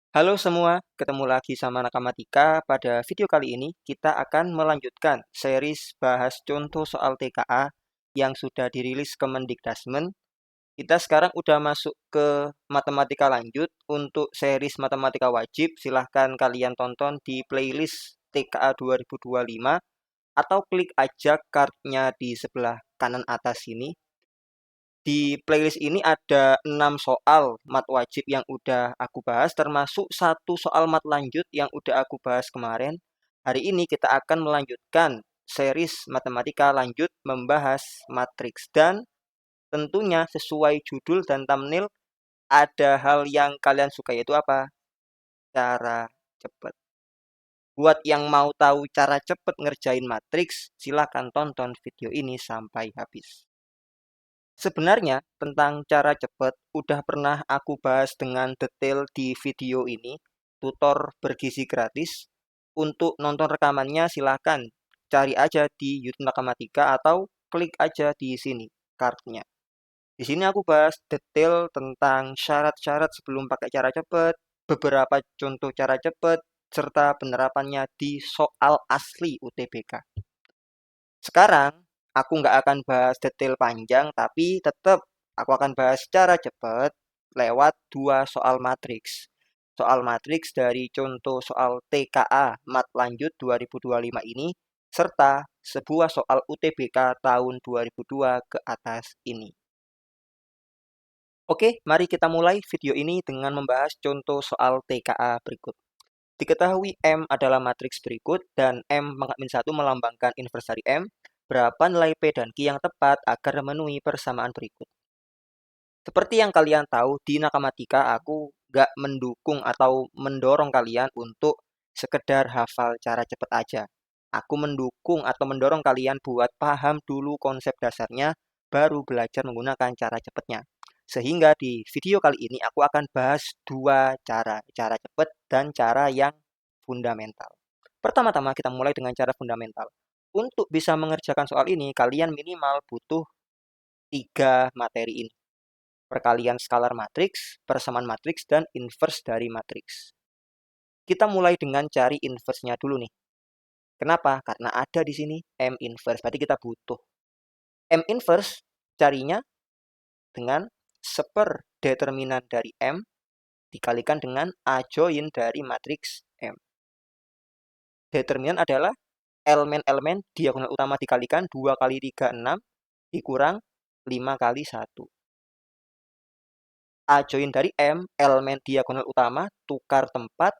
Halo semua, ketemu lagi sama Nakamatika. Pada video kali ini kita akan melanjutkan series bahas contoh soal TKA yang sudah dirilis Kemendikdasmen. Kita sekarang udah masuk ke matematika lanjut. Untuk series matematika wajib, silahkan kalian tonton di playlist TKA 2025 atau klik aja cardnya di sebelah kanan atas ini. Di playlist ini ada 6 soal mat wajib yang udah aku bahas, termasuk satu soal mat lanjut yang udah aku bahas kemarin. Hari ini kita akan melanjutkan series matematika lanjut membahas matriks. Dan tentunya sesuai judul dan thumbnail, ada hal yang kalian suka yaitu apa? Cara cepet. Buat yang mau tahu cara cepet ngerjain matriks, silahkan tonton video ini sampai habis. Sebenarnya tentang cara cepat udah pernah aku bahas dengan detail di video ini, tutor bergizi gratis. Untuk nonton rekamannya silahkan cari aja di YouTube Nakamatika atau klik aja di sini cardnya. Di sini aku bahas detail tentang syarat-syarat sebelum pakai cara cepat, beberapa contoh cara cepat, serta penerapannya di soal asli UTBK. Sekarang aku nggak akan bahas detail panjang, tapi tetap aku akan bahas secara cepat lewat dua soal matriks. Soal matriks dari contoh soal TKA Mat Lanjut 2025 ini, serta sebuah soal UTBK tahun 2002 ke atas ini. Oke, mari kita mulai video ini dengan membahas contoh soal TKA berikut. Diketahui M adalah matriks berikut dan M pangkat min 1 melambangkan invers dari M. Berapa nilai P dan Q yang tepat agar memenuhi persamaan berikut? Seperti yang kalian tahu, di Nakamatika aku gak mendukung atau mendorong kalian untuk sekedar hafal cara cepat aja. Aku mendukung atau mendorong kalian buat paham dulu konsep dasarnya, baru belajar menggunakan cara cepatnya. Sehingga di video kali ini aku akan bahas dua cara cepat dan cara yang fundamental. Pertama-tama kita mulai dengan cara fundamental. Untuk bisa mengerjakan soal ini, kalian minimal butuh tiga materi ini. Perkalian skalar matriks, persamaan matriks, dan inverse dari matriks. Kita mulai dengan cari inverse-nya dulu nih. Kenapa? Karena ada di sini M inverse, berarti kita butuh. M inverse carinya dengan seperdeterminan dari M dikalikan dengan A join dari matriks M. Determinan adalah elemen-elemen diagonal utama dikalikan 2 kali 3, 6, dikurang 5 kali 1. A join dari M, elemen diagonal utama, tukar tempat,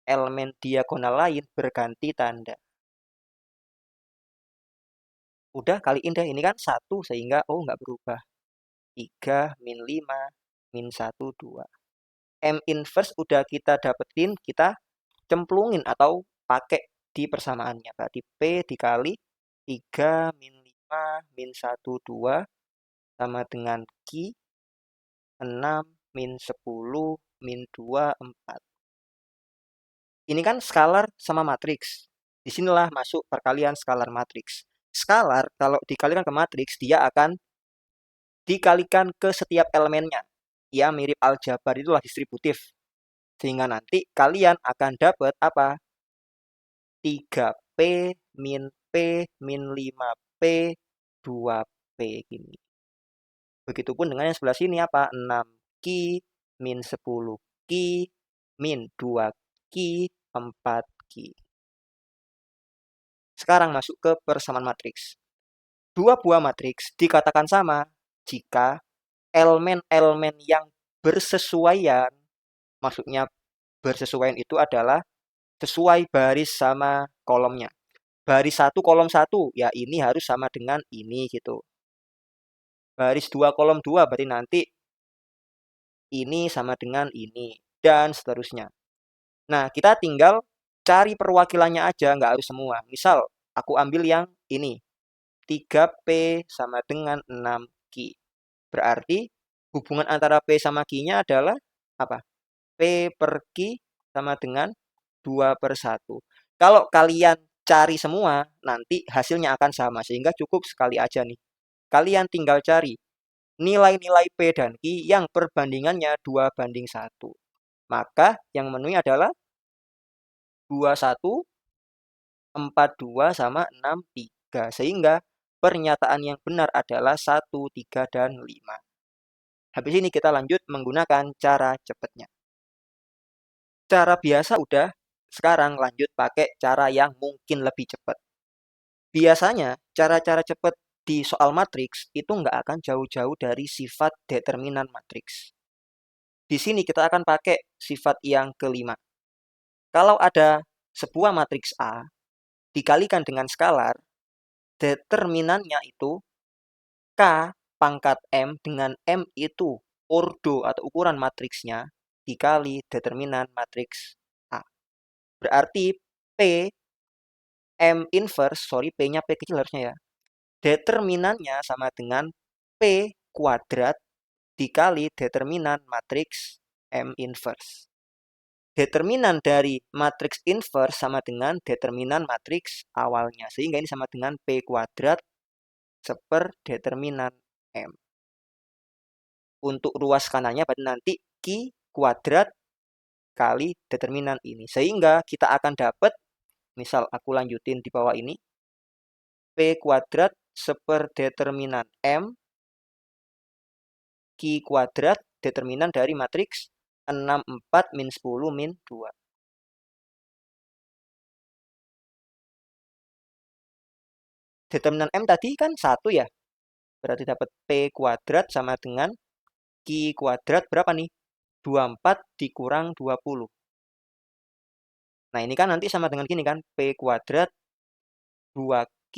elemen diagonal lain berganti tanda. Udah kaliin deh, ini kan 1 sehingga nggak berubah. 3 min 5 min 1, 2. M inverse udah kita dapetin, kita cemplungin atau pakai di persamaannya. Berarti P dikali 3 min 5 min 1, 2 sama dengan Q 6 min 10 min 2, 4. Ini kan skalar sama matriks. Disinilah masuk perkalian skalar matriks. Skalar kalau dikalikan ke matriks, dia akan dikalikan ke setiap elemennya. Ya mirip aljabar, itulah distributif. Sehingga nanti kalian akan dapat apa? 3P min P min 5P 2P gini. Begitupun dengan yang sebelah sini apa? 6Q min 10Q min 2Q 4Q. Sekarang masuk ke persamaan matriks. Dua buah matriks dikatakan sama jika elemen-elemen yang bersesuaian, maksudnya bersesuaian itu adalah sesuai baris sama kolomnya. Baris 1 kolom 1, ya ini harus sama dengan ini gitu. Baris 2 kolom 2 berarti nanti ini sama dengan ini, dan seterusnya. Nah, kita tinggal cari perwakilannya aja, nggak harus semua. Misal, aku ambil yang ini. 3P sama dengan 6Q. Berarti hubungan antara P sama Q-nya adalah apa? P per Q sama dengan 2 per 1. Kalau kalian cari semua, nanti hasilnya akan sama. Sehingga cukup sekali aja nih. Kalian tinggal cari nilai-nilai P dan Q yang perbandingannya 2 banding 1. Maka yang memenuhi adalah 21, 42, sama 63. Sehingga pernyataan yang benar adalah 1, 3, dan 5. Habis ini kita lanjut menggunakan cara cepatnya. Cara biasa udah, sekarang lanjut pakai cara yang mungkin lebih cepat. Biasanya cara-cara cepat di soal matriks itu nggak akan jauh-jauh dari sifat determinan matriks. Di sini kita akan pakai sifat yang kelima. Kalau ada sebuah matriks A dikalikan dengan skalar, determinannya itu K pangkat M dengan M itu ordo atau ukuran matriksnya dikali determinan matriks A. Berarti P M inverse, P-nya P kecil harusnya ya. Determinannya sama dengan P kuadrat dikali determinan matriks M inverse. Determinan dari matriks inverse sama dengan determinan matriks awalnya. Sehingga ini sama dengan P kuadrat seper determinan M. Untuk ruas kanannya berarti nanti Q kuadrat kali determinan ini. Sehingga kita akan dapat, misal aku lanjutin di bawah ini, P kuadrat seper determinan M Q kuadrat determinan dari matriks 6, 4, min 10, min 2. Determinan M tadi kan 1 ya. Berarti dapat P kuadrat sama dengan Q kuadrat berapa nih? 24 dikurang 20. Nah ini kan nanti sama dengan gini kan. P kuadrat 2Q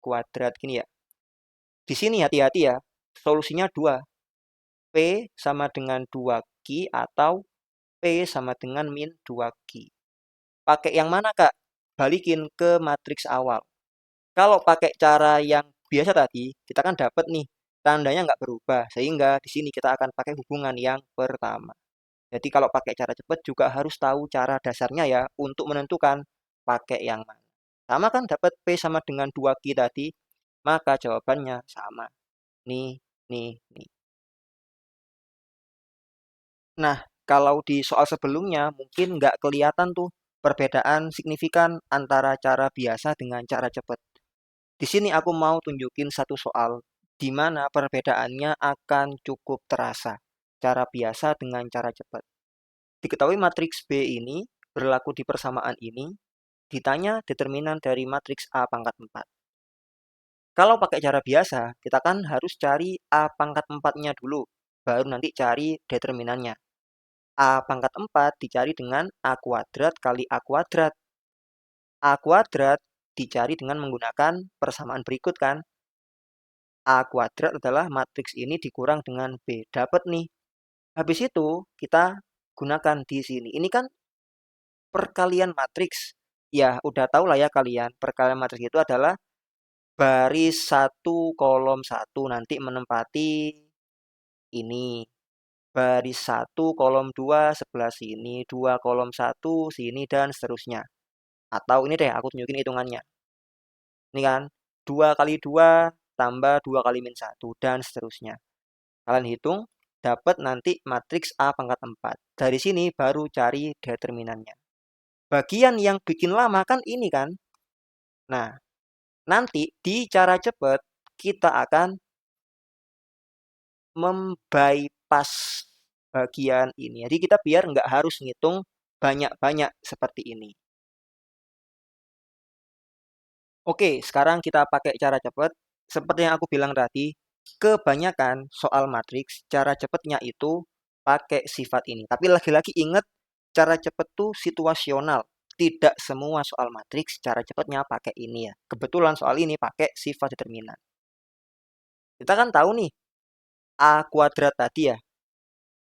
kuadrat gini ya. Di sini hati-hati ya. Solusinya 2. P sama dengan 2Q atau P sama dengan min 2Q. Pakai yang mana Kak? Balikin ke matriks awal. Kalau pakai cara yang biasa tadi, kita kan dapat nih, tandanya nggak berubah. Sehingga di sini kita akan pakai hubungan yang pertama. Jadi kalau pakai cara cepat juga harus tahu cara dasarnya ya untuk menentukan pakai yang mana. Sama kan dapat P sama dengan 2Q tadi, maka jawabannya sama. Nih, nih, nih. Nah, kalau di soal sebelumnya mungkin nggak kelihatan tuh perbedaan signifikan antara cara biasa dengan cara cepat. Di sini aku mau tunjukin satu soal di mana perbedaannya akan cukup terasa. Cara biasa dengan cara cepat. Diketahui matriks B ini berlaku di persamaan ini, ditanya determinan dari matriks A pangkat 4. Kalau pakai cara biasa, kita kan harus cari A pangkat 4-nya dulu, baru nanti cari determinannya. A pangkat 4 dicari dengan A kuadrat kali A kuadrat. A kuadrat dicari dengan menggunakan persamaan berikut kan. A kuadrat adalah matriks ini dikurang dengan B. Dapat nih. Habis itu kita gunakan di sini. Ini kan perkalian matriks. Ya, udah tahu lah ya kalian. Perkalian matriks itu adalah baris 1 kolom 1 nanti menempati ini. Baris 1 kolom 2 sebelah sini, 2 kolom 1 sini, dan seterusnya. Atau ini deh, aku tunjukin hitungannya. Ini kan, 2 kali 2 tambah 2 kali min 1, dan seterusnya. Kalian hitung, dapat nanti matriks A pangkat 4. Dari sini baru cari determinannya. Bagian yang bikin lama kan ini kan. Nah, nanti di cara cepat kita akan membypass bagian ini. Jadi kita biar nggak harus ngitung banyak-banyak seperti ini. Oke, sekarang kita pakai cara cepat. Seperti yang aku bilang tadi, kebanyakan soal matriks, cara cepatnya itu pakai sifat ini. Tapi lagi-lagi ingat, cara cepat tuh situasional. Tidak semua soal matriks cara cepatnya pakai ini ya. Kebetulan soal ini pakai sifat determinan. Kita kan tahu nih, A kuadrat tadi ya.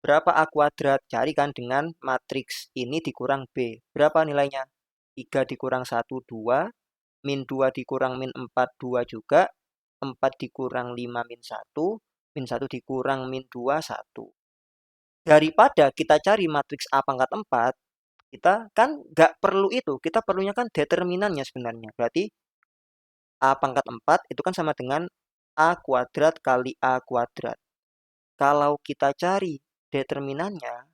Berapa A kuadrat? Carikan dengan matriks ini dikurang B. Berapa nilainya? 3 dikurang 1, 2. Min 2 dikurang min 4, 2 juga. 4 dikurang 5, min 1. Min 1 dikurang min 2, 1. Daripada kita cari matriks A pangkat 4, kita kan nggak perlu itu. Kita perlunya kan determinannya sebenarnya. Berarti A pangkat 4 itu kan sama dengan A kuadrat kali A kuadrat. Kalau kita cari determinannya,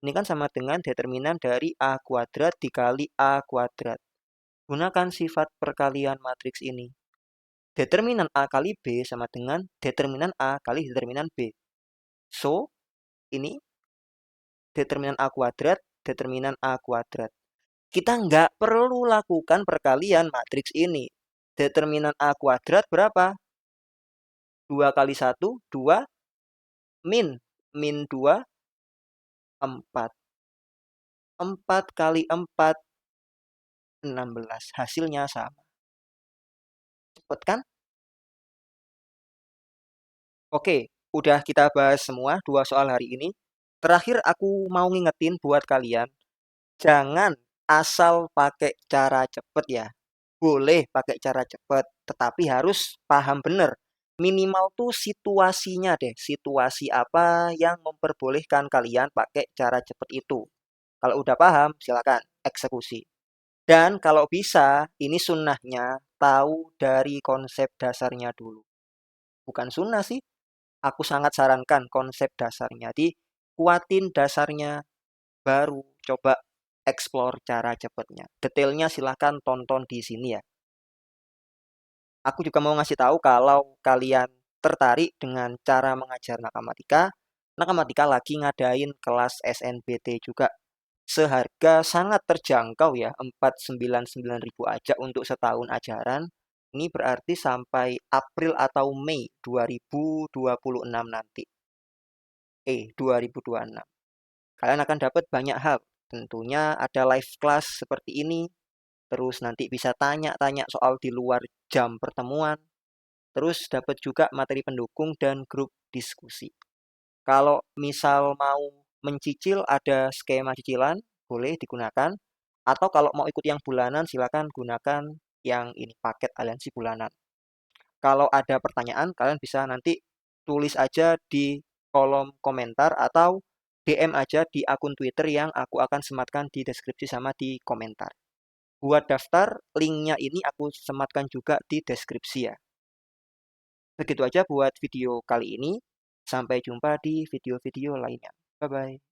Ini kan sama dengan determinan dari A kuadrat dikali A kuadrat. Gunakan sifat perkalian matriks ini. Determinan A kali B sama dengan determinan A kali determinan B. So, ini determinan A kuadrat, determinan A kuadrat. Kita nggak perlu lakukan perkalian matriks ini. Determinan A kuadrat berapa? 2 kali 1, 2. Min 2, 4. 4 kali 4, 16. Hasilnya sama. Cepet kan? Oke, udah kita bahas semua 2 soal hari ini. Terakhir aku mau ngingetin buat kalian, jangan asal pakai cara cepet ya. Boleh pakai cara cepet, tetapi harus paham bener. Minimal tuh situasinya deh, situasi apa yang memperbolehkan kalian pakai cara cepet itu. Kalau udah paham, silakan eksekusi. Dan kalau bisa, ini sunnahnya tahu dari konsep dasarnya dulu. Bukan sunnah sih, aku sangat sarankan konsep dasarnya. Jadi, kuatin dasarnya, baru coba explore cara cepatnya. Detailnya silahkan tonton di sini ya. Aku juga mau ngasih tahu kalau kalian tertarik dengan cara mengajar Nakamatika, Nakamatika lagi ngadain kelas SNBT juga. Seharga sangat terjangkau ya, 499.000 aja untuk setahun ajaran. Ini berarti sampai April atau Mei 2026 nanti. 2026. Kalian akan dapat banyak hal. Tentunya ada live class seperti ini. Terus nanti bisa tanya-tanya soal di luar jam pertemuan. Terus dapat juga materi pendukung dan grup diskusi. Kalau misal mau mencicil ada skema cicilan, boleh digunakan. Atau kalau mau ikut yang bulanan, silakan gunakan yang ini paket aliansi bulanan. Kalau ada pertanyaan, kalian bisa nanti tulis aja di kolom komentar atau DM aja di akun Twitter yang aku akan sematkan di deskripsi sama di komentar. Buat daftar, linknya ini aku sematkan juga di deskripsi ya. Begitu aja buat video kali ini. Sampai jumpa di video-video lainnya. Bye-bye.